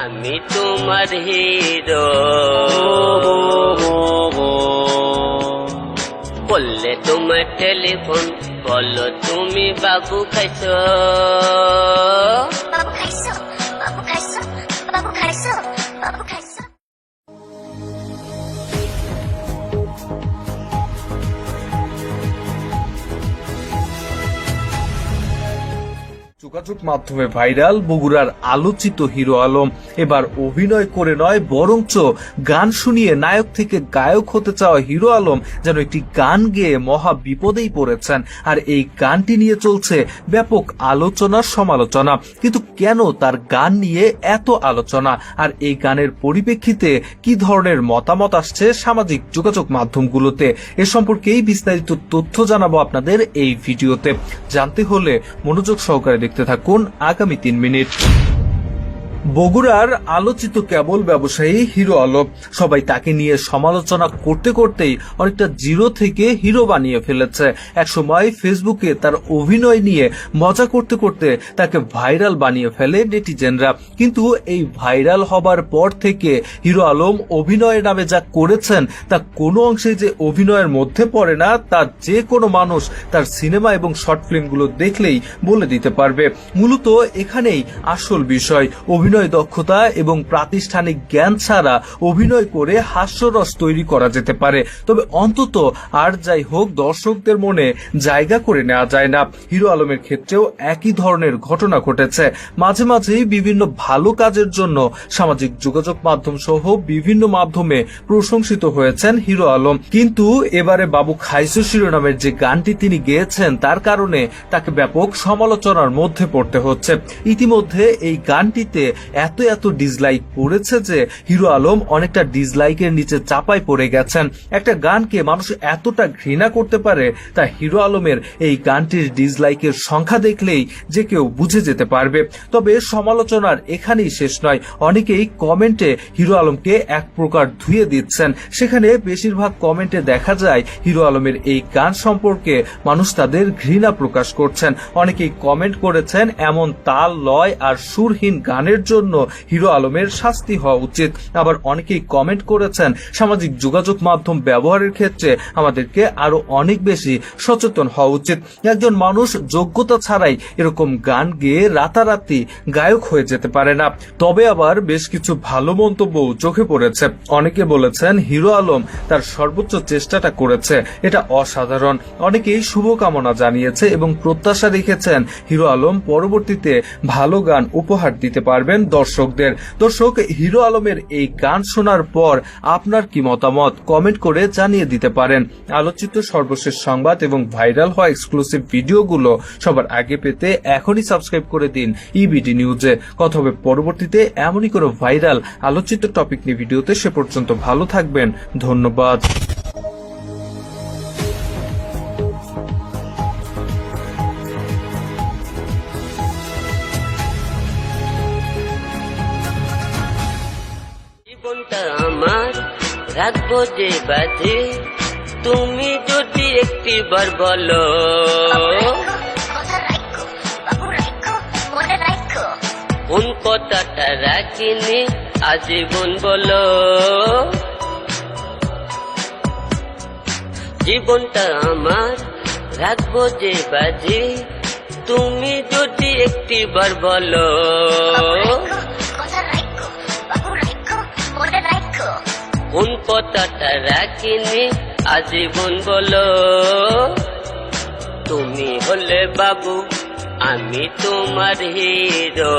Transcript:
আমি তোমার হিরো। বললে তোমার টেলিফোন, বলো তুমি বাবু খাইছো। বাবু খাইছো, বাবু খাইছো, বাবু খাইছো, বাবু খাইছো। যোগাযোগ মাধ্যমে ভাইরাল বগুড়ার আলোচিত হিরো আলম এবার অভিনয় করে নয় বরঞ্চ গান শুনিয়ে নায়ক থেকে গায়ক হতে চাওয়া হিরো আলম যেন একটি গান গেয়ে মহা বিপদেই পড়েছেন। আর এই গানটি নিয়ে চলছে ব্যাপক আলোচনা সমালোচনা। কিন্তু কেন তার গান নিয়ে এত আলোচনা, আর এই গানের পরিপ্রেক্ষিতে কি ধরনের মতামত আসছে সামাজিক যোগাযোগ মাধ্যমগুলোতে, এ সম্পর্কেই বিস্তারিত তথ্য জানাবো আপনাদের এই ভিডিওতে। জানতে হলে মনোযোগ সহকারে দেখতে থাকুন আগামী 3 মিনিট। বগুড়ার আলোচিত কেবল ব্যবসায়ী হিরো আলম, সবাই তাকে নিয়ে সমালোচনা করতে করতেই অনেকটা জিরো থেকে হিরো বানিয়ে ফেলেছে। একসময় ফেসবুকে তার অভিনয় নিয়ে মজা করতে করতে তাকে ভাইরাল বানিয়ে ফেলে নেটিজেনরা। কিন্তু এই ভাইরাল হবার পর থেকে হিরো আলম অভিনয়ের নামে যা করেছেন তা কোনো অংশে যে অভিনয়ের মধ্যে পড়ে না, তা যে কোনো মানুষ তার সিনেমা এবং শর্ট ফিল্মগুলো দেখলেই বলে দিতে পারবে। মূলত এখানেই আসল বিষয়, অভিনয় দক্ষতা এবং প্রাতিষ্ঠানিক জ্ঞান ছাড়া অভিনয় করে হাস্যরস তৈরি করা যেতে পারে, তবে অন্তত আর যাই হোক দর্শকদের মনে জায়গা করে নেওয়া যায় না। হিরো আলমের ক্ষেত্রেও একই ধরনের ঘটনা ঘটেছে। মাঝে মাঝেই বিভিন্ন ভালো কাজের জন্য সামাজিক যোগাযোগ মাধ্যম সহ বিভিন্ন মাধ্যমে প্রশংসিত হয়েছেন হিরো আলম, কিন্তু এবারে বাবু খাইছো শিরোনামের যে গানটি তিনি গেয়েছেন তার কারণে তাকে ব্যাপক সমালোচনার মধ্যে পড়তে হচ্ছে। ইতিমধ্যে এই গানটিতে এত ডিসলাইক পড়েছে যে হিরো আলম অনেকটা ডিসলাইকের নিচে চাপায় পড়ে গেছেন। একটা গানকে মানুষ এতটা ঘৃণা করতে পারে তা হিরো আলমের এই গানটির ডিসলাইকের সংখ্যা দেখলেই যে কেউ বুঝে যেতে পারবে। তবে সমালোচনার এখানেই শেষ নয়, অনেকেই কমেন্টে হিরো আলমকে এক প্রকার ধুয়ে দিচ্ছেন। সেখানে বেশিরভাগ কমেন্টে দেখা যায় হিরো আলমের এই গান সম্পর্কে মানুষ তাদের ঘৃণা প্রকাশ করছেন। অনেকেই কমেন্ট করেছেন এমন তাল, লয় আর সুরহীন গানের জন্য হিরো আলমের শাস্তি হওয়া উচিত। আবার অনেকেই কমেন্ট করেছেন সামাজিক যোগাযোগ মাধ্যম ব্যবহারের ক্ষেত্রে আমাদেরকে আরো অনেক বেশি সচেতন হওয়া উচিত। একজন মানুষ যোগ্যতা ছাড়াই এরকম গান গেয়ে রাতারাতি গায়ক হয়ে যেতে পারে না। তবে আবার বেশ কিছু ভালো মন্তব্য চোখে পড়েছে। অনেকে বলেছেন হিরো আলম তার সর্বোচ্চ চেষ্টাটা করেছে, এটা অসাধারণ। অনেকেই শুভকামনা জানিয়েছে এবং প্রত্যাশা রেখেছেন হিরো আলম পরবর্তীতে ভালো গান উপহার দিতে পারবেন দর্শকদের। দর্শক, হিরো আলমের এই গান শোনার পর আপনার কি মতামত কমেন্ট করে জানিয়ে দিতে পারেন। আলোচিত সর্বশেষ সংবাদ এবং ভাইরাল হওয়া এক্সক্লুসিভ ভিডিওগুলো সবার আগে পেতে এখনই সাবস্ক্রাইব করে দিন ইবিডি নিউজে। কথা হবে পরবর্তীতে এমনই কোনো ভাইরাল আলোচিত টপিক নিয়ে ভিডিওতে। সে পর্যন্ত ভালো থাকবেন, ধন্যবাদ। জীবনটা আমার রাখবো যে বাজে, তুমি যদি একটিবার বলো। কথা রাখো, বাবু রাখো, মনে রাখো। কোন কথাটা রাখিনি আজীবন বলো। জীবনটা আমার রাখবো যে বাজে, তুমি যদি একটিবার বলো। কথা রাখো, বাবু রাখো, মনে রাখো। কোন কথাটা রাখিনি আজীবন বলো। তুমি হলে বাবু, আমি তোমার হিরো।